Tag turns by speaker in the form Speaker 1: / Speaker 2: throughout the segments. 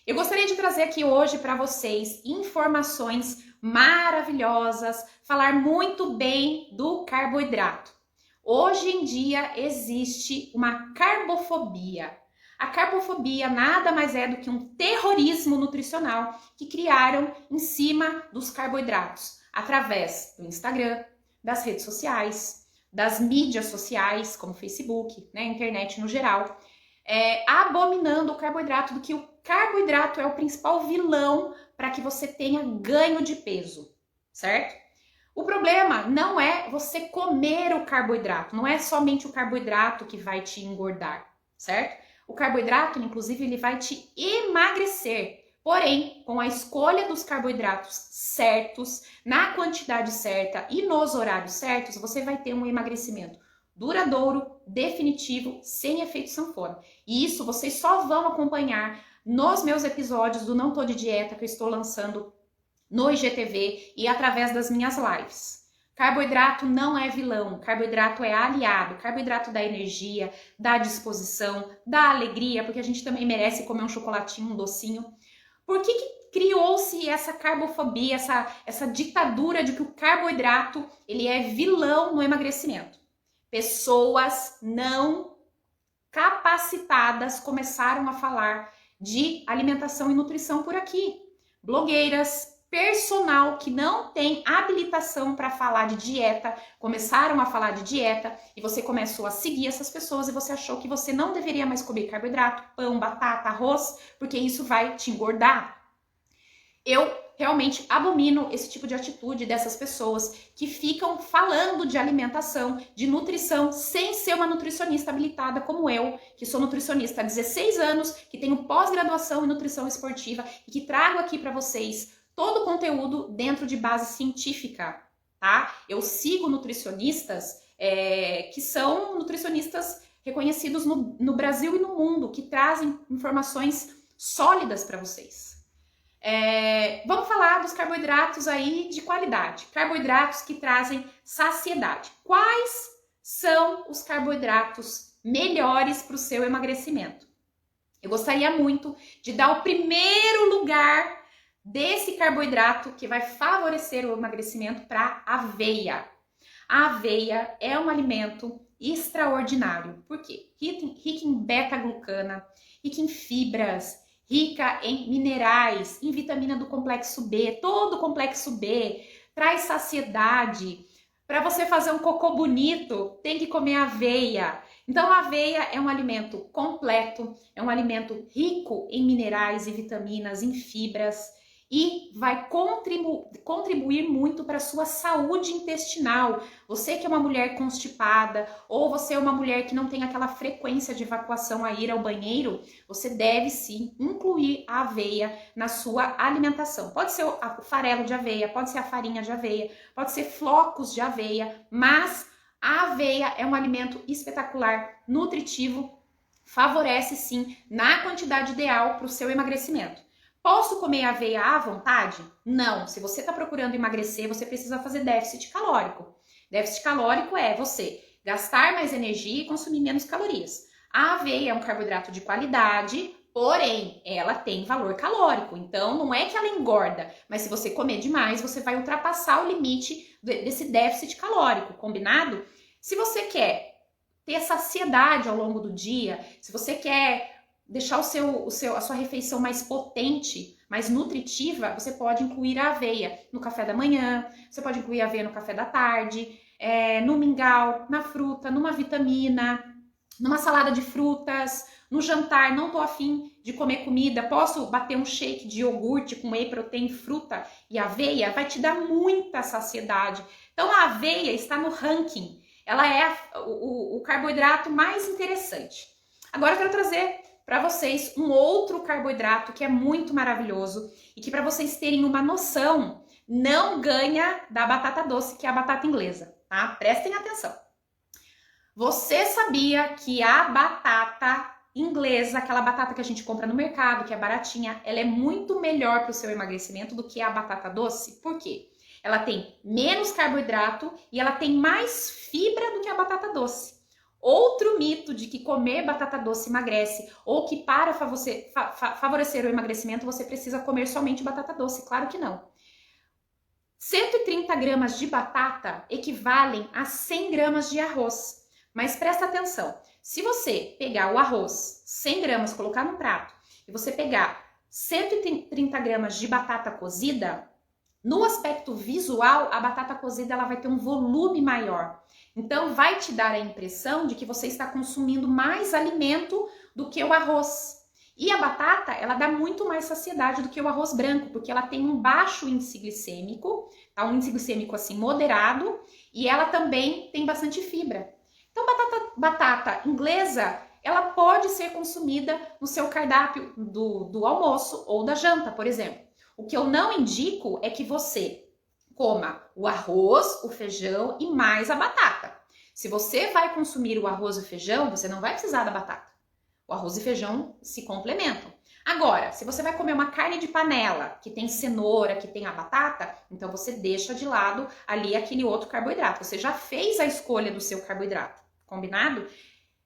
Speaker 1: Eu gostaria de trazer aqui hoje para vocês informações maravilhosas, falar muito bem do carboidrato. Hoje em dia existe uma carbofobia. A carbofobia nada mais é do que um terrorismo nutricional que criaram em cima dos carboidratos, através do Instagram, das redes sociais, das mídias sociais, como Facebook, né, internet no geral, abominando o carboidrato, do que o carboidrato é o principal vilão para que você tenha ganho de peso, certo? O problema não é você comer o carboidrato, não é somente o carboidrato que vai te engordar, certo? O carboidrato, inclusive, ele vai te emagrecer. Porém, com a escolha dos carboidratos certos, na quantidade certa e nos horários certos, você vai ter um emagrecimento duradouro, definitivo, sem efeito sanfona. E isso vocês só vão acompanhar nos meus episódios do Não Tô de Dieta, que eu estou lançando no IGTV e através das minhas lives. Carboidrato não é vilão, carboidrato é aliado, carboidrato dá energia, dá disposição, dá alegria, porque a gente também merece comer um chocolatinho, um docinho. Por que criou-se essa carbofobia, essa ditadura de que o carboidrato ele é vilão no emagrecimento? Pessoas não capacitadas começaram a falar de alimentação e nutrição por aqui. Blogueiras, personal que não tem habilitação para falar de dieta, começaram a falar de dieta e você começou a seguir essas pessoas e você achou que você não deveria mais comer carboidrato, pão, batata, arroz, porque isso vai te engordar. Eu realmente abomino esse tipo de atitude dessas pessoas que ficam falando de alimentação, de nutrição, sem ser uma nutricionista habilitada como eu, que sou nutricionista há 16 anos, que tenho pós-graduação em nutrição esportiva e que trago aqui para vocês todo o conteúdo dentro de base científica, tá? Eu sigo nutricionistas que são nutricionistas reconhecidos no Brasil e no mundo, que trazem informações sólidas para vocês. Vamos falar dos carboidratos aí de qualidade. Carboidratos que trazem saciedade. Quais são os carboidratos melhores para o seu emagrecimento? Eu gostaria muito de dar o primeiro lugar desse carboidrato que vai favorecer o emagrecimento para a aveia. A aveia é um alimento extraordinário. Por quê? Rica em beta-glucana, rica em fibras, rica em minerais, em vitamina do complexo B. Todo o complexo B traz saciedade. Para você fazer um cocô bonito, tem que comer aveia. Então, a aveia é um alimento completo, é um alimento rico em minerais e vitaminas, em fibras, e vai contribuir muito para a sua saúde intestinal. Você que é uma mulher constipada, ou você é uma mulher que não tem aquela frequência de evacuação a ir ao banheiro, você deve sim incluir a aveia na sua alimentação. Pode ser o farelo de aveia, pode ser a farinha de aveia, pode ser flocos de aveia, mas a aveia é um alimento espetacular, nutritivo, favorece sim na quantidade ideal para o seu emagrecimento. Posso comer aveia à vontade? Não. Se você está procurando emagrecer, você precisa fazer déficit calórico. Déficit calórico é você gastar mais energia e consumir menos calorias. A aveia é um carboidrato de qualidade, porém, ela tem valor calórico. Então, não é que ela engorda, mas se você comer demais, você vai ultrapassar o limite desse déficit calórico, combinado? Se você quer ter saciedade ao longo do dia, se você quer deixar a sua refeição mais potente, mais nutritiva, você pode incluir a aveia no café da manhã, você pode incluir a aveia no café da tarde, no mingau, na fruta, numa vitamina, numa salada de frutas, no jantar, não tô afim de comer comida, posso bater um shake de iogurte com whey protein, fruta e aveia, vai te dar muita saciedade. Então a aveia está no ranking, ela é o carboidrato mais interessante. Agora eu quero trazer para vocês um outro carboidrato que é muito maravilhoso e que, para vocês terem uma noção, não ganha da batata doce, que é a batata inglesa, tá? Prestem atenção. Você sabia que a batata inglesa, aquela batata que a gente compra no mercado, que é baratinha, ela é muito melhor para o seu emagrecimento do que a batata doce? Por quê? Ela tem menos carboidrato e ela tem mais fibra do que a batata doce. Outro mito de que comer batata doce emagrece, ou que para favorecer o emagrecimento você precisa comer somente batata doce. Claro que não. 130 gramas de batata equivalem a 100 gramas de arroz. Mas presta atenção, se você pegar o arroz, 100 gramas, colocar num prato, e você pegar 130 gramas de batata cozida, no aspecto visual, a batata cozida ela vai ter um volume maior. Então, vai te dar a impressão de que você está consumindo mais alimento do que o arroz. E a batata, ela dá muito mais saciedade do que o arroz branco, porque ela tem um baixo índice glicêmico, tá? Um índice glicêmico assim moderado, e ela também tem bastante fibra. Então, batata inglesa, ela pode ser consumida no seu cardápio do almoço ou da janta, por exemplo. O que eu não indico é que você coma o arroz, o feijão e mais a batata. Se você vai consumir o arroz e o feijão, você não vai precisar da batata. O arroz e feijão se complementam. Agora, se você vai comer uma carne de panela, que tem cenoura, que tem a batata, então você deixa de lado ali aquele outro carboidrato. Você já fez a escolha do seu carboidrato, combinado?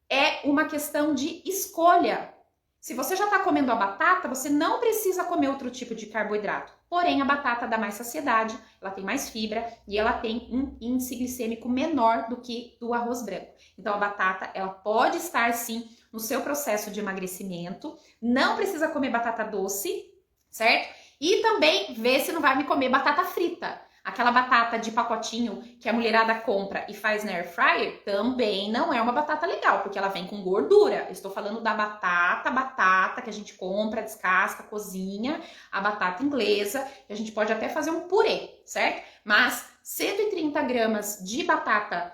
Speaker 1: É uma questão de escolha. Se você já está comendo a batata, você não precisa comer outro tipo de carboidrato. Porém, a batata dá mais saciedade, ela tem mais fibra e ela tem um índice glicêmico menor do que do arroz branco. Então, a batata, ela pode estar, sim, no seu processo de emagrecimento. Não precisa comer batata doce, certo? E também ver se não vai me comer batata frita. Aquela batata de pacotinho que a mulherada compra e faz na air fryer também não é uma batata legal, porque ela vem com gordura. Eu estou falando da batata que a gente compra, descasca, cozinha, a batata inglesa, que a gente pode até fazer um purê, certo? Mas 130 gramas de batata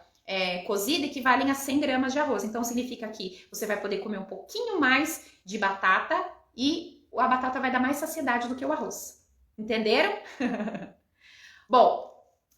Speaker 1: cozida equivalem a 100 gramas de arroz. Então significa que você vai poder comer um pouquinho mais de batata e a batata vai dar mais saciedade do que o arroz. Entenderam? Bom,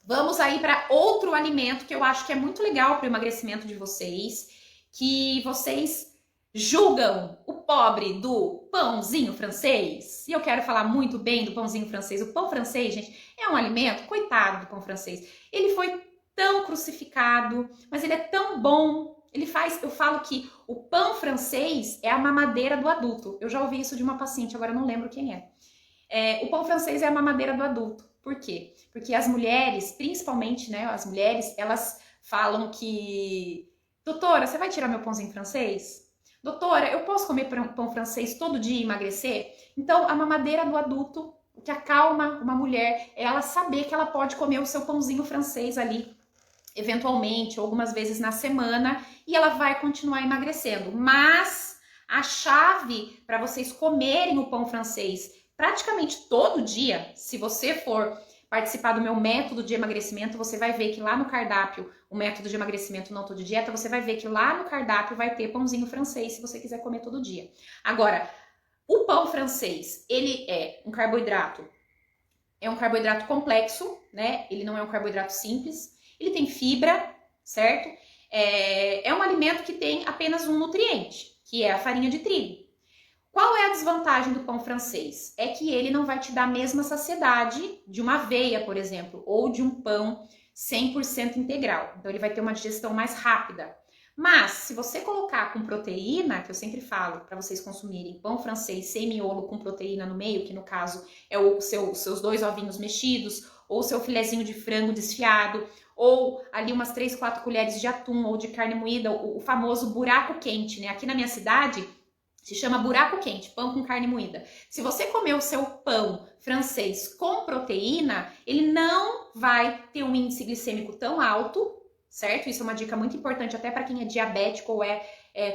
Speaker 1: vamos aí para outro alimento que eu acho que é muito legal para o emagrecimento de vocês, que vocês julgam o pobre do pãozinho francês. E eu quero falar muito bem do pãozinho francês. O pão francês, gente, é um alimento, coitado do pão francês. Ele foi tão crucificado, mas ele é tão bom. Eu falo que o pão francês é a mamadeira do adulto. Eu já ouvi isso de uma paciente, agora eu não lembro quem é. O pão francês é a mamadeira do adulto. Por quê? Porque as mulheres, principalmente, né, as mulheres, elas falam que... Doutora, você vai tirar meu pãozinho francês? Doutora, eu posso comer pão francês todo dia e emagrecer? Então, a mamadeira do adulto, o que acalma uma mulher é ela saber que ela pode comer o seu pãozinho francês ali, eventualmente, ou algumas vezes na semana, e ela vai continuar emagrecendo. Mas a chave para vocês comerem o pão francês praticamente todo dia, se você for participar do meu método de emagrecimento, você vai ver que lá no cardápio, o método de emagrecimento não todo dieta, você vai ver que lá no cardápio vai ter pãozinho francês, se você quiser comer todo dia. Agora, o pão francês, ele é um carboidrato complexo, né? Ele não é um carboidrato simples, ele tem fibra, certo? É um alimento que tem apenas um nutriente, que é a farinha de trigo. Qual é a desvantagem do pão francês? É que ele não vai te dar a mesma saciedade de uma aveia, por exemplo, ou de um pão 100% integral. Então, ele vai ter uma digestão mais rápida. Mas, se você colocar com proteína, que eu sempre falo para vocês consumirem pão francês sem miolo com proteína no meio, que no caso é os seus 2 ovinhos mexidos, ou seu filezinho de frango desfiado, ou ali umas 3, 4 colheres de atum ou de carne moída, o famoso buraco quente, né? Aqui na minha cidade... se chama buraco quente, pão com carne moída. Se você comer o seu pão francês com proteína, ele não vai ter um índice glicêmico tão alto, certo? Isso é uma dica muito importante até para quem é diabético ou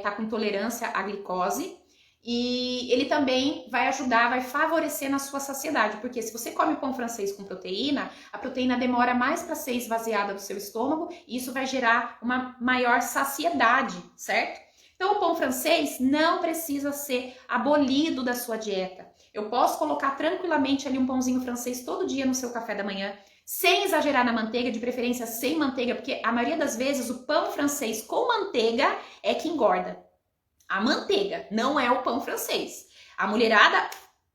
Speaker 1: tá com intolerância à glicose. E ele também vai ajudar, vai favorecer na sua saciedade, porque se você come pão francês com proteína, a proteína demora mais para ser esvaziada do seu estômago e isso vai gerar uma maior saciedade, certo? Então, o pão francês não precisa ser abolido da sua dieta. Eu posso colocar tranquilamente ali um pãozinho francês todo dia no seu café da manhã, sem exagerar na manteiga, de preferência sem manteiga, porque a maioria das vezes o pão francês com manteiga é que engorda. A manteiga não é o pão francês. A mulherada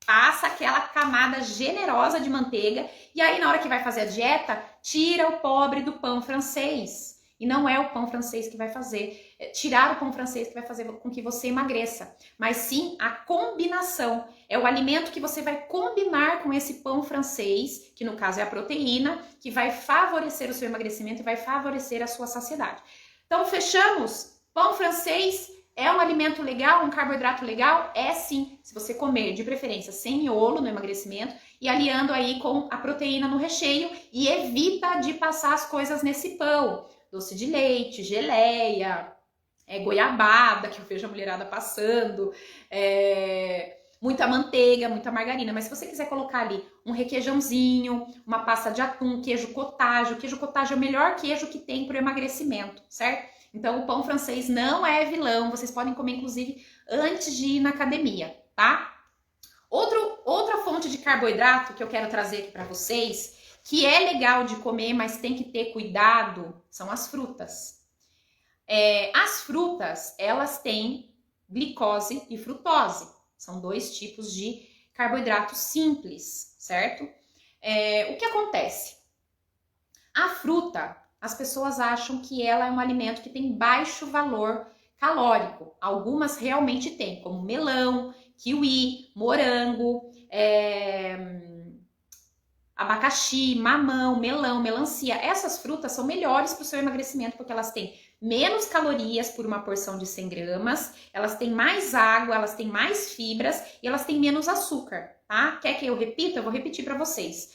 Speaker 1: passa aquela camada generosa de manteiga e aí na hora que vai fazer a dieta, tira o pobre do pão francês. E não é o pão francês que vai fazer, tirar o pão francês que vai fazer com que você emagreça, mas sim a combinação. É o alimento que você vai combinar com esse pão francês, que no caso é a proteína, que vai favorecer o seu emagrecimento e vai favorecer a sua saciedade. Então, fechamos. Pão francês é um alimento legal, um carboidrato legal? É sim, se você comer de preferência sem miolo no emagrecimento e aliando aí com a proteína no recheio e evita de passar as coisas nesse pão. Doce de leite, geleia, goiabada, que eu vejo a mulherada passando, muita manteiga, muita margarina. Mas se você quiser colocar ali um requeijãozinho, uma pasta de atum, queijo cottage, o queijo cottage é o melhor queijo que tem para o emagrecimento, certo? Então o pão francês não é vilão, vocês podem comer inclusive antes de ir na academia, tá? Outra fonte de carboidrato que eu quero trazer aqui para vocês, que é legal de comer, mas tem que ter cuidado, são as frutas. As frutas, elas têm glicose e frutose. São 2 tipos de carboidratos simples, certo? O que acontece? A fruta, as pessoas acham que ela é um alimento que tem baixo valor calórico. Algumas realmente têm, como melão, kiwi, morango, abacaxi, mamão, melão, melancia. Essas frutas são melhores para o seu emagrecimento porque elas têm menos calorias por uma porção de 100 gramas, elas têm mais água, elas têm mais fibras e elas têm menos açúcar, tá? Quer que eu repita? Eu vou repetir para vocês.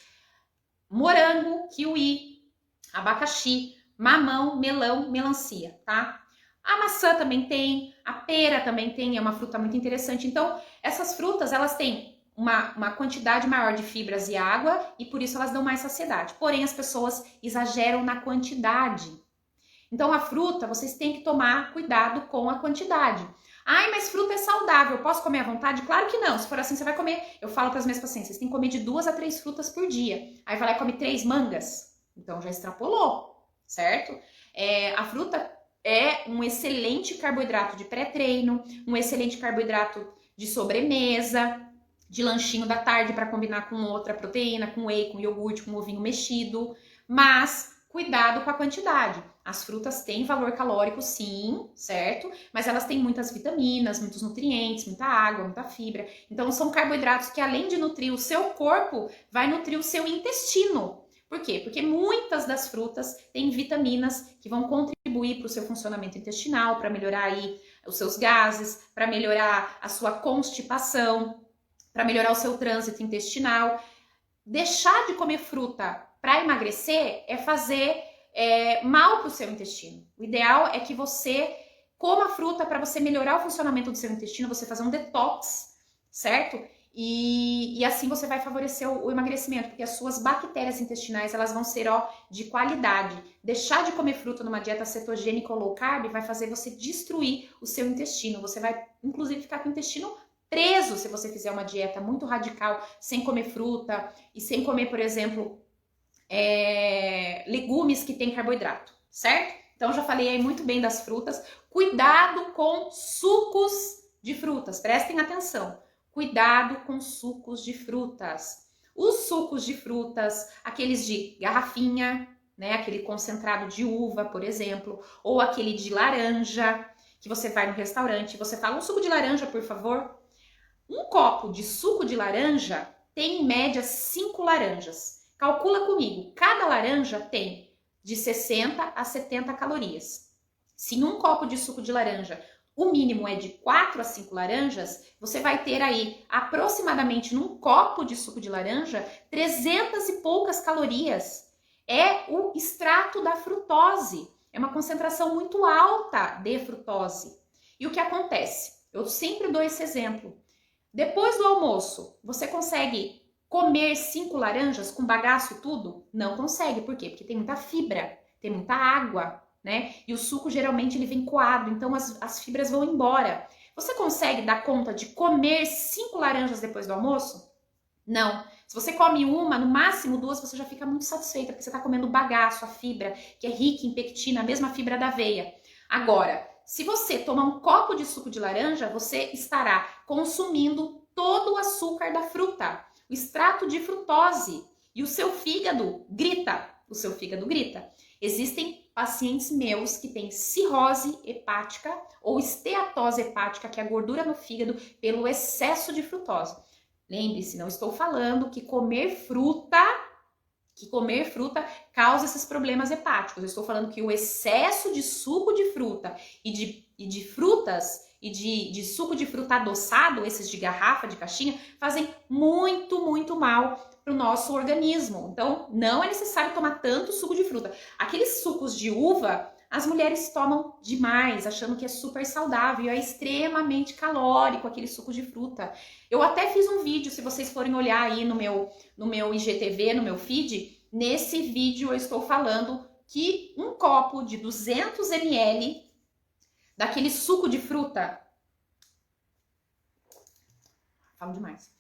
Speaker 1: Morango, kiwi, abacaxi, mamão, melão, melancia, tá? A maçã também tem, a pera também tem, é uma fruta muito interessante. Então, essas frutas, elas têm uma quantidade maior de fibras e água e por isso elas dão mais saciedade. Porém, as pessoas exageram na quantidade. Então, a fruta, vocês têm que tomar cuidado com a quantidade. Ai, mas fruta é saudável, posso comer à vontade? Claro que não. Se for assim, você vai comer. Eu falo para as minhas pacientes, vocês têm que comer de 2 a 3 frutas por dia. Aí vai lá e come 3 mangas. Então, já extrapolou, certo? A fruta é um excelente carboidrato de pré-treino, um excelente carboidrato de sobremesa, de lanchinho da tarde para combinar com outra proteína, com whey, com iogurte, com ovinho mexido, mas cuidado com a quantidade. As frutas têm valor calórico sim, certo? Mas elas têm muitas vitaminas, muitos nutrientes, muita água, muita fibra. Então são carboidratos que além de nutrir o seu corpo, vai nutrir o seu intestino. Por quê? Porque muitas das frutas têm vitaminas que vão contribuir para o seu funcionamento intestinal, para melhorar aí os seus gases, para melhorar a sua constipação, para melhorar o seu trânsito intestinal. Deixar de comer fruta para emagrecer é fazer mal para o seu intestino. O ideal é que você coma fruta para você melhorar o funcionamento do seu intestino, você fazer um detox, certo? E assim você vai favorecer o emagrecimento, porque as suas bactérias intestinais elas vão ser de qualidade. Deixar de comer fruta numa dieta cetogênica ou low carb vai fazer você destruir o seu intestino. Você vai, inclusive, ficar com o intestino preso se você fizer uma dieta muito radical, sem comer fruta e sem comer, por exemplo, legumes que têm carboidrato, certo? Então, já falei aí muito bem das frutas. Cuidado com sucos de frutas, prestem atenção. Cuidado com sucos de frutas. Os sucos de frutas, aqueles de garrafinha, né? Aquele concentrado de uva, por exemplo, ou aquele de laranja, que você vai no restaurante, você fala, um suco de laranja, por favor. Um copo de suco de laranja tem, em média, 5 laranjas. Calcula comigo, cada laranja tem de 60 a 70 calorias. Se em um copo de suco de laranja o mínimo é de 4 a 5 laranjas, você vai ter aí aproximadamente num copo de suco de laranja 300 e poucas calorias. É o extrato da frutose. É uma concentração muito alta de frutose. E o que acontece? Eu sempre dou esse exemplo. Depois do almoço, você consegue comer 5 laranjas com bagaço e tudo? Não consegue. Por quê? Porque tem muita fibra, tem muita água, né? E o suco geralmente ele vem coado, então as fibras vão embora. Você consegue dar conta de comer 5 laranjas depois do almoço? Não. Se você come uma, no máximo 2, você já fica muito satisfeita, porque você está comendo o bagaço, a fibra, que é rica em pectina, a mesma fibra da aveia. Agora, se você tomar um copo de suco de laranja, você estará consumindo todo o açúcar da fruta, o extrato de frutose, e o seu fígado grita. Existem pacientes meus que têm cirrose hepática ou esteatose hepática, que é a gordura no fígado, pelo excesso de frutose. Lembre-se, não estou falando que comer fruta causa esses problemas hepáticos. Eu estou falando que o excesso de suco de fruta e de frutas e de suco de fruta adoçado, esses de garrafa, de caixinha, fazem muito, muito mal para o nosso organismo. Então, não é necessário tomar tanto suco de fruta. Aqueles sucos de uva, as mulheres tomam demais, achando que é super saudável, é extremamente calórico aquele suco de fruta. Eu até fiz um vídeo, se vocês forem olhar aí no meu IGTV, no meu feed, nesse vídeo eu estou falando que um copo de 200 ml daquele suco de fruta, falo demais,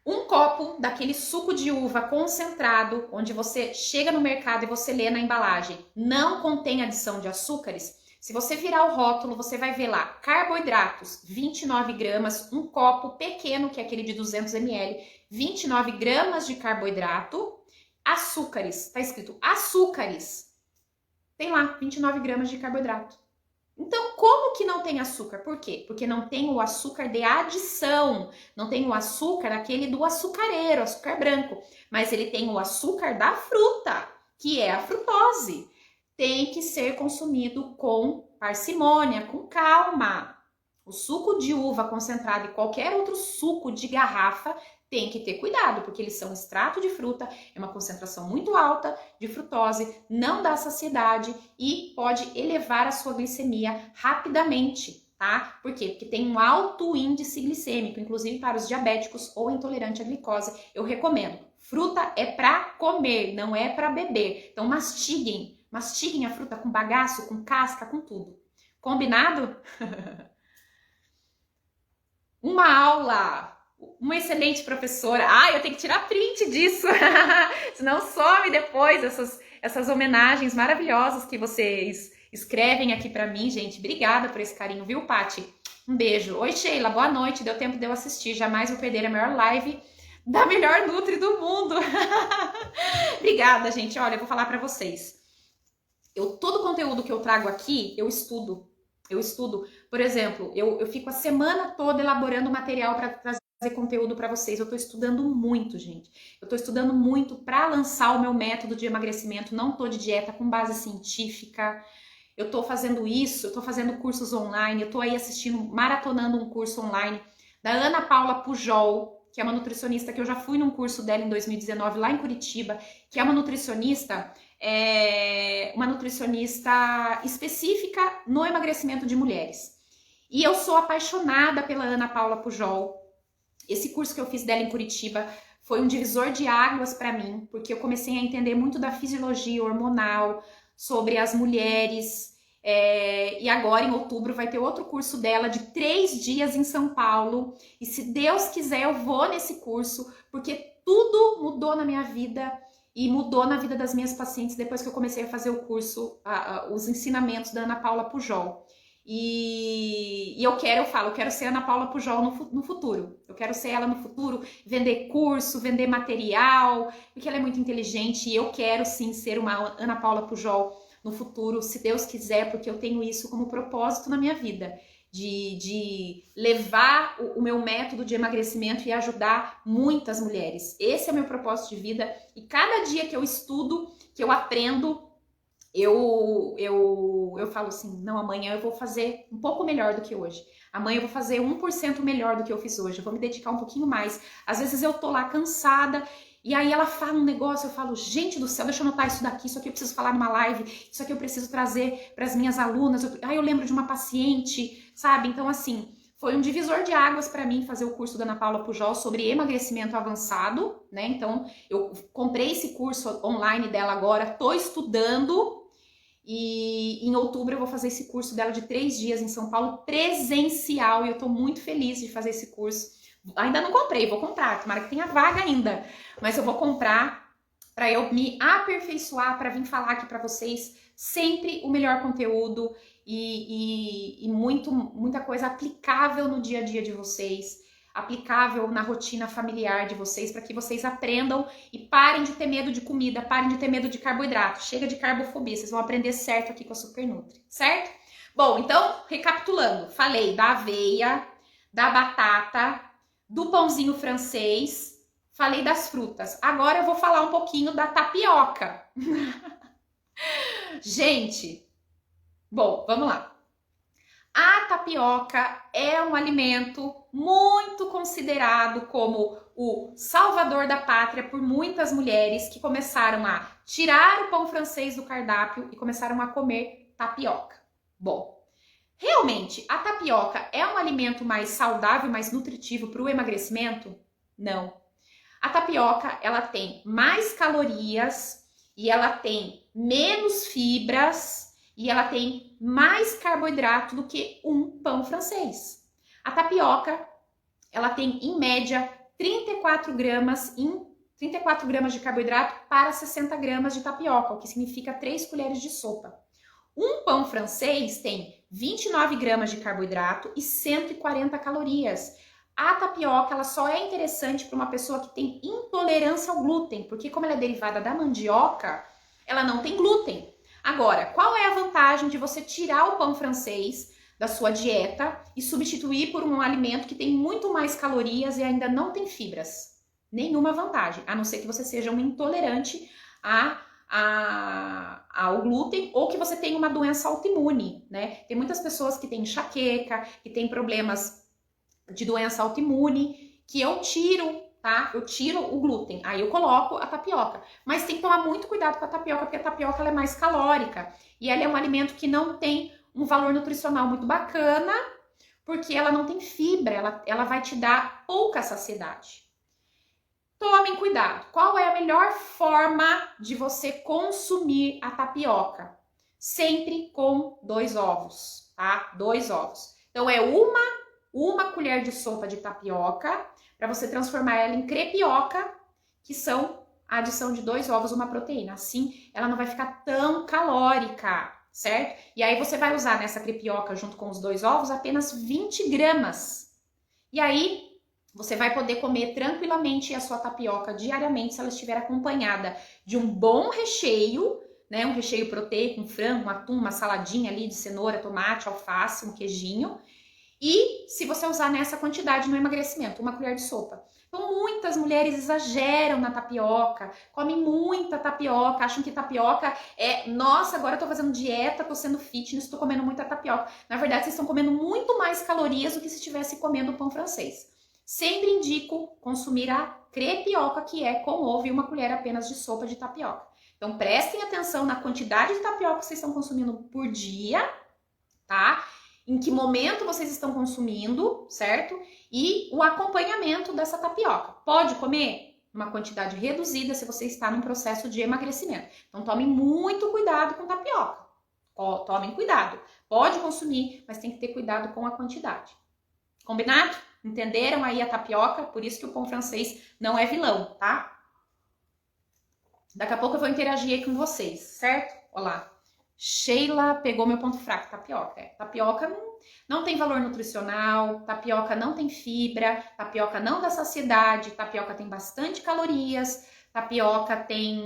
Speaker 1: um copo daquele suco de uva concentrado, onde você chega no mercado e você lê na embalagem, não contém adição de açúcares. Se você virar o rótulo, você vai ver lá, carboidratos, 29 gramas, um copo pequeno, que é aquele de 200 ml, 29 gramas de carboidrato, açúcares, tá escrito açúcares, tem lá 29 gramas de carboidrato. Então, como que não tem açúcar? Por quê? Porque não tem o açúcar de adição, não tem o açúcar aquele do açucareiro, açúcar branco, mas ele tem o açúcar da fruta, que é a frutose. Tem que ser consumido com parcimônia, com calma. O suco de uva concentrado e qualquer outro suco de garrafa tem que ter cuidado, porque eles são extrato de fruta, é uma concentração muito alta de frutose, não dá saciedade e pode elevar a sua glicemia rapidamente, tá? Por quê? Porque tem um alto índice glicêmico, inclusive para os diabéticos ou intolerantes à glicose, eu recomendo. Fruta é para comer, não é para beber. Então mastiguem a fruta com bagaço, com casca, com tudo. Combinado? Uma aula! Uma excelente professora. Eu tenho que tirar print disso, senão some depois essas homenagens maravilhosas que vocês escrevem aqui pra mim, gente. Obrigada por esse carinho, viu, Pati? Um beijo. Oi, Sheila, boa noite. Deu tempo de eu assistir. Jamais vou perder a maior live da melhor Nutri do mundo. Obrigada, gente. Olha, eu vou falar pra vocês. Todo o conteúdo que eu trago aqui, eu estudo. Por exemplo, eu fico a semana toda elaborando material para trazer conteúdo para vocês. Eu tô estudando muito, gente. Eu tô estudando muito para lançar o meu método de emagrecimento. Não tô de dieta com base científica. Eu tô fazendo isso, eu tô fazendo cursos online, eu tô aí maratonando um curso online da Ana Paula Pujol, que é uma nutricionista que eu já fui num curso dela em 2019 lá em Curitiba, que é uma nutricionista específica no emagrecimento de mulheres. E eu sou apaixonada pela Ana Paula Pujol. Esse curso que eu fiz dela em Curitiba foi um divisor de águas para mim, porque eu comecei a entender muito da fisiologia hormonal, sobre as mulheres. E agora, em outubro, vai ter outro curso dela de 3 dias em São Paulo. E se Deus quiser, eu vou nesse curso, porque tudo mudou na minha vida e mudou na vida das minhas pacientes depois que eu comecei a fazer o curso, os ensinamentos da Ana Paula Pujol. E eu quero ser Ana Paula Pujol no futuro. Eu quero ser ela no futuro, vender curso, vender material, porque ela é muito inteligente e eu quero sim ser uma Ana Paula Pujol no futuro, se Deus quiser, porque eu tenho isso como propósito na minha vida, de levar o meu método de emagrecimento e ajudar muitas mulheres. Esse é o meu propósito de vida e cada dia que eu estudo, que eu aprendo, eu falo assim, não, amanhã eu vou fazer um pouco melhor do que hoje. Amanhã eu vou fazer 1% melhor do que eu fiz hoje. Eu vou me dedicar um pouquinho mais. Às vezes eu tô lá cansada e aí ela fala um negócio, eu falo, gente do céu, deixa eu anotar isso daqui, isso aqui eu preciso falar numa live, isso aqui eu preciso trazer para as minhas alunas. Eu lembro de uma paciente, sabe? Então assim, foi um divisor de águas para mim fazer o curso da Ana Paula Pujol sobre emagrecimento avançado, né? Então eu comprei esse curso online dela agora, tô estudando. E em outubro eu vou fazer esse curso dela de 3 dias em São Paulo, presencial, e eu tô muito feliz de fazer esse curso. Ainda não comprei, vou comprar, tomara que tenha vaga ainda, mas eu vou comprar para eu me aperfeiçoar, para vir falar aqui para vocês sempre o melhor conteúdo e muita coisa aplicável no dia a dia de vocês. aplicável na rotina familiar de vocês, para que vocês aprendam e parem de ter medo de comida, parem de ter medo de carboidrato. Chega de carbofobia, vocês vão aprender certo aqui com a Super Nutri, certo? Bom, então, recapitulando, falei da aveia, da batata, do pãozinho francês, falei das frutas. Agora eu vou falar um pouquinho da tapioca. Gente, bom, vamos lá. A tapioca é um alimento muito considerado como o salvador da pátria por muitas mulheres que começaram a tirar o pão francês do cardápio e começaram a comer tapioca. Bom, realmente a tapioca é um alimento mais saudável, mais nutritivo para o emagrecimento? Não. A tapioca, ela tem mais calorias e ela tem menos fibras e ela tem mais carboidrato do que um pão francês. A tapioca, ela tem, em média, 34 gramas de carboidrato para 60 gramas de tapioca, o que significa 3 colheres de sopa. Um pão francês tem 29 gramas de carboidrato e 140 calorias. A tapioca, ela só é interessante para uma pessoa que tem intolerância ao glúten, porque como ela é derivada da mandioca, ela não tem glúten. Agora, qual é a vantagem de você tirar o pão francês da sua dieta e substituir por um alimento que tem muito mais calorias e ainda não tem fibras? Nenhuma vantagem, a não ser que você seja um intolerante ao glúten ou que você tenha uma doença autoimune, né? Tem muitas pessoas que têm enxaqueca, que têm problemas de doença autoimune, que eu tiro, tá? Eu tiro o glúten, aí eu coloco a tapioca. Mas tem que tomar muito cuidado com a tapioca, porque a tapioca ela é mais calórica. E ela é um alimento que não tem um valor nutricional muito bacana, porque ela não tem fibra, ela vai te dar pouca saciedade. Tomem cuidado. Qual é a melhor forma de você consumir a tapioca? Sempre com 2 ovos, tá? 2 ovos. Então é uma colher de sopa de tapioca para você transformar ela em crepioca, que são a adição de 2 ovos, uma proteína. Assim, ela não vai ficar tão calórica, certo? E aí você vai usar nessa crepioca junto com os 2 ovos apenas 20 gramas. E aí você vai poder comer tranquilamente a sua tapioca diariamente se ela estiver acompanhada de um bom recheio, né? Um recheio proteico, um frango, um atum, uma saladinha ali de cenoura, tomate, alface, um queijinho. E se você usar nessa quantidade no emagrecimento, 1 colher de sopa. Então, muitas mulheres exageram na tapioca, comem muita tapioca, acham que tapioca é, nossa, agora eu tô fazendo dieta, tô sendo fitness, tô comendo muita tapioca. Na verdade, vocês estão comendo muito mais calorias do que se estivesse comendo pão francês. Sempre indico consumir a crepioca, que é com ovo e 1 colher apenas de sopa de tapioca. Então, prestem atenção na quantidade de tapioca que vocês estão consumindo por dia, tá? Em que momento vocês estão consumindo, certo? E o acompanhamento dessa tapioca. Pode comer uma quantidade reduzida se você está num processo de emagrecimento. Então, tomem muito cuidado com tapioca. Tomem cuidado. Pode consumir, mas tem que ter cuidado com a quantidade. Combinado? Entenderam aí a tapioca? Por isso que o pão francês não é vilão, tá? Daqui a pouco eu vou interagir aí com vocês, certo? Olá. Sheila pegou meu ponto fraco, tapioca. Tapioca não tem valor nutricional, tapioca não tem fibra, tapioca não dá saciedade, tapioca tem bastante calorias, tapioca tem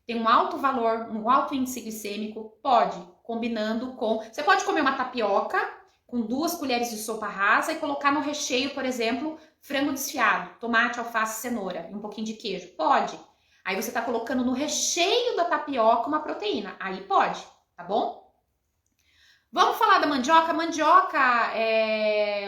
Speaker 1: um alto valor, um alto índice glicêmico. Pode, combinando com... Você pode comer uma tapioca com 2 colheres de sopa rasa e colocar no recheio, por exemplo, frango desfiado, tomate, alface, cenoura e um pouquinho de queijo. Pode. Aí você tá colocando no recheio da tapioca uma proteína. Aí pode, tá bom? Vamos falar da mandioca? Mandioca,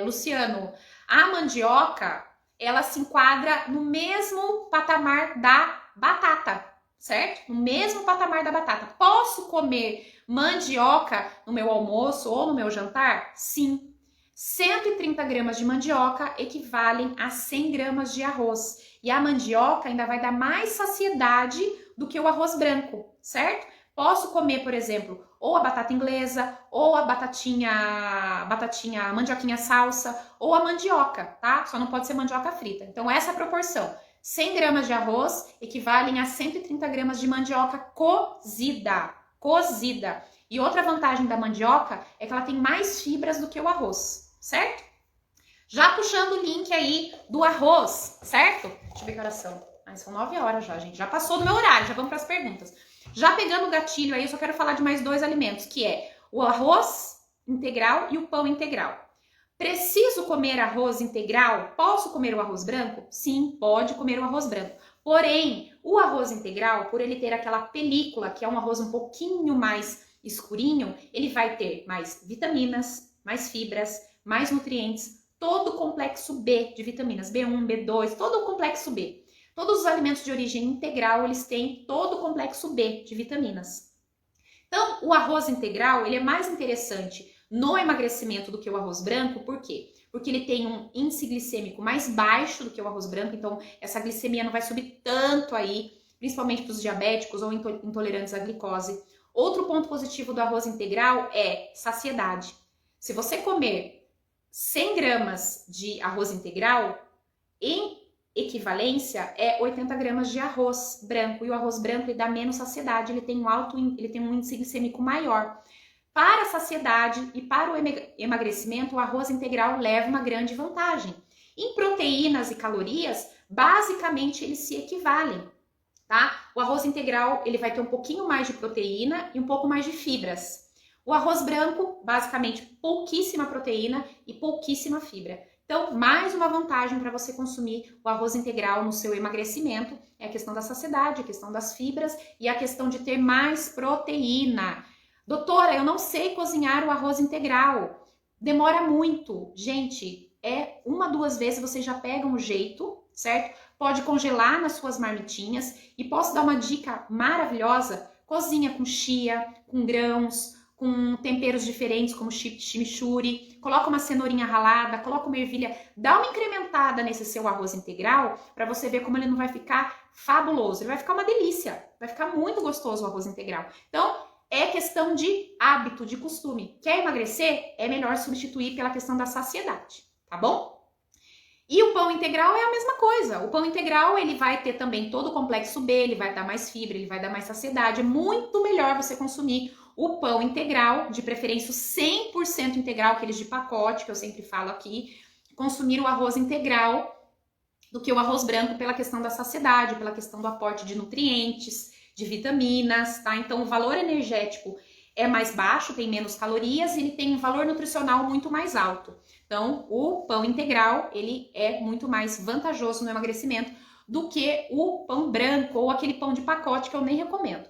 Speaker 1: Luciano, a mandioca, ela se enquadra no mesmo patamar da batata, certo? No mesmo patamar da batata. Posso comer mandioca no meu almoço ou no meu jantar? Sim. 130 gramas de mandioca equivalem a 100 gramas de arroz. E a mandioca ainda vai dar mais saciedade do que o arroz branco, certo? Posso comer, por exemplo, ou a batata inglesa, ou a mandioquinha salsa, ou a mandioca, tá? Só não pode ser mandioca frita. Então, essa é a proporção. 100 gramas de arroz equivalem a 130 gramas de mandioca cozida. Cozida. E outra vantagem da mandioca é que ela tem mais fibras do que o arroz, certo? Já puxando o link aí do arroz, certo? Deixa eu ver que horas são. São 9 horas já, gente. Já passou do meu horário, já vamos para as perguntas. Já pegando o gatilho aí, eu só quero falar de mais 2 alimentos, que é o arroz integral e o pão integral. Preciso comer arroz integral? Posso comer o arroz branco? Sim, pode comer o arroz branco. Porém, o arroz integral, por ele ter aquela película, que é um arroz um pouquinho mais escurinho, ele vai ter mais vitaminas, mais fibras, mais nutrientes, todo o complexo B de vitaminas, B1, B2, todo o complexo B. Todos os alimentos de origem integral, eles têm todo o complexo B de vitaminas. Então, o arroz integral, ele é mais interessante no emagrecimento do que o arroz branco, por quê? Porque ele tem um índice glicêmico mais baixo do que o arroz branco, então essa glicemia não vai subir tanto aí, principalmente para os diabéticos ou intolerantes à glicose. Outro ponto positivo do arroz integral é saciedade. Se você comer 100 gramas de arroz integral, em equivalência é 80 gramas de arroz branco. E o arroz branco ele dá menos saciedade, ele tem um índice glicêmico maior. Para a saciedade e para o emagrecimento, o arroz integral leva uma grande vantagem. Em proteínas e calorias, basicamente eles se equivalem, tá? O arroz integral ele vai ter um pouquinho mais de proteína e um pouco mais de fibras. O arroz branco, basicamente, pouquíssima proteína e pouquíssima fibra. Então, mais uma vantagem para você consumir o arroz integral no seu emagrecimento é a questão da saciedade, a questão das fibras e a questão de ter mais proteína. Doutora, eu não sei cozinhar o arroz integral. Demora muito. Gente, 1, 2 vezes vocês já pegam o jeito, certo? Pode congelar nas suas marmitinhas. E posso dar uma dica maravilhosa? Cozinha com chia, com grãos, com temperos diferentes como chimichurri, coloca uma cenourinha ralada, coloca uma ervilha, dá uma incrementada nesse seu arroz integral para você ver como ele não vai ficar fabuloso, ele vai ficar uma delícia, vai ficar muito gostoso o arroz integral. Então, é questão de hábito, de costume. Quer emagrecer? É melhor substituir pela questão da saciedade, tá bom? E o pão integral é a mesma coisa. O pão integral, ele vai ter também todo o complexo B, ele vai dar mais fibra, ele vai dar mais saciedade. É muito melhor você consumir o pão integral, de preferência 100% integral, aqueles de pacote, que eu sempre falo aqui. Consumir o arroz integral do que o arroz branco pela questão da saciedade, pela questão do aporte de nutrientes, de vitaminas, tá? Então, o valor energético é mais baixo, tem menos calorias e ele tem um valor nutricional muito mais alto. Então, o pão integral, ele é muito mais vantajoso no emagrecimento do que o pão branco ou aquele pão de pacote que eu nem recomendo.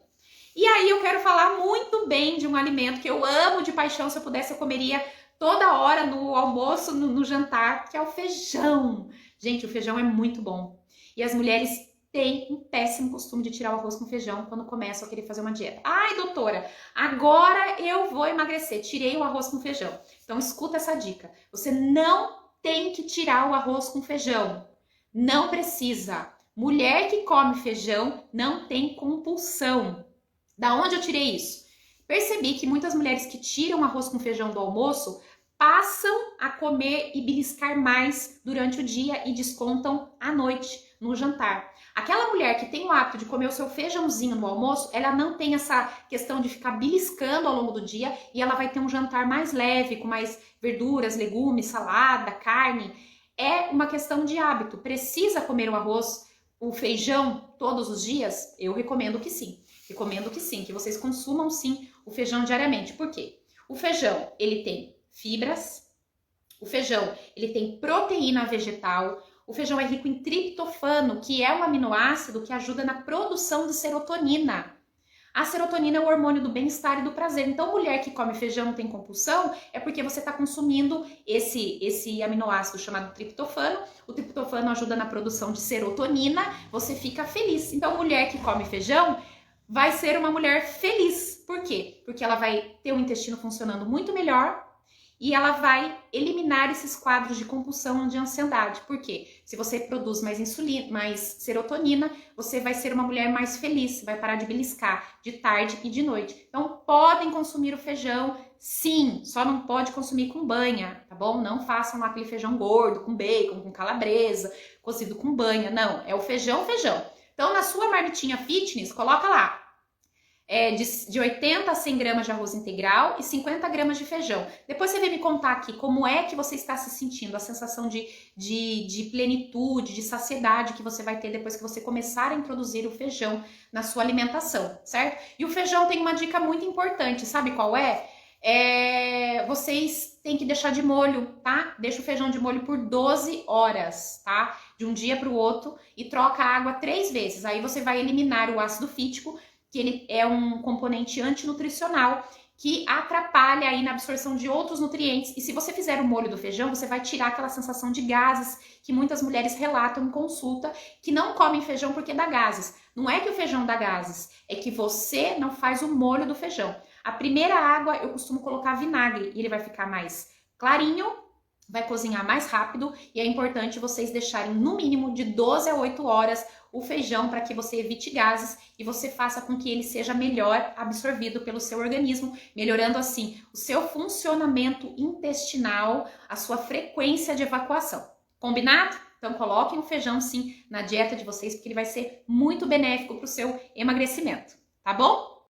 Speaker 1: E aí eu quero falar muito bem de um alimento que eu amo de paixão, se eu pudesse eu comeria toda hora no almoço, no jantar, que é o feijão. Gente, o feijão é muito bom. E as mulheres têm um péssimo costume de tirar o arroz com feijão quando começam a querer fazer uma dieta. Ai, doutora, agora eu vou emagrecer, tirei o arroz com feijão. Então escuta essa dica, você não tem que tirar o arroz com feijão, não precisa. Mulher que come feijão não tem compulsão. Da onde eu tirei isso? Percebi que muitas mulheres que tiram arroz com feijão do almoço passam a comer e beliscar mais durante o dia e descontam à noite, no jantar. Aquela mulher que tem o hábito de comer o seu feijãozinho no almoço, ela não tem essa questão de ficar beliscando ao longo do dia e ela vai ter um jantar mais leve, com mais verduras, legumes, salada, carne. É uma questão de hábito. Precisa comer o arroz, o feijão todos os dias? Eu recomendo que sim. Recomendo que sim, que vocês consumam sim o feijão diariamente. Por quê? O feijão, ele tem fibras, o feijão, ele tem proteína vegetal, o feijão é rico em triptofano, que é um aminoácido que ajuda na produção de serotonina. A serotonina é o hormônio do bem-estar e do prazer. Então, mulher que come feijão não tem compulsão, é porque você está consumindo esse aminoácido chamado triptofano. O triptofano ajuda na produção de serotonina, você fica feliz. Então, mulher que come feijão vai ser uma mulher feliz. Por quê? Porque ela vai ter o intestino funcionando muito melhor e ela vai eliminar esses quadros de compulsão de ansiedade. Por quê? Se você produz mais insulina, mais serotonina, você vai ser uma mulher mais feliz, vai parar de beliscar de tarde e de noite. Então, podem consumir o feijão, sim, só não pode consumir com banha, tá bom? Não façam lá aquele feijão gordo, com bacon, com calabresa, cozido com banha, não. É o feijão, feijão. Então, na sua marmitinha fitness, coloca lá de 80 a 100 gramas de arroz integral e 50 gramas de feijão. Depois você vem me contar aqui como é que você está se sentindo, a sensação de plenitude, de saciedade que você vai ter depois que você começar a introduzir o feijão na sua alimentação, certo? E o feijão tem uma dica muito importante, sabe qual é? Vocês têm que deixar de molho, tá? Deixa o feijão de molho por 12 horas, tá? De um dia para o outro e troca a água 3 vezes. Aí você vai eliminar o ácido fítico, que ele é um componente antinutricional que atrapalha aí na absorção de outros nutrientes. E se você fizer o molho do feijão, você vai tirar aquela sensação de gases que muitas mulheres relatam em consulta, que não comem feijão porque dá gases. Não é que o feijão dá gases, é que você não faz o molho do feijão. A primeira água eu costumo colocar vinagre e ele vai ficar mais clarinho, vai cozinhar mais rápido e é importante vocês deixarem no mínimo de 12 a 8 horas o feijão para que você evite gases e você faça com que ele seja melhor absorvido pelo seu organismo, melhorando assim o seu funcionamento intestinal, a sua frequência de evacuação. Combinado? Então coloquem o feijão sim na dieta de vocês porque ele vai ser muito benéfico para o seu emagrecimento, tá bom?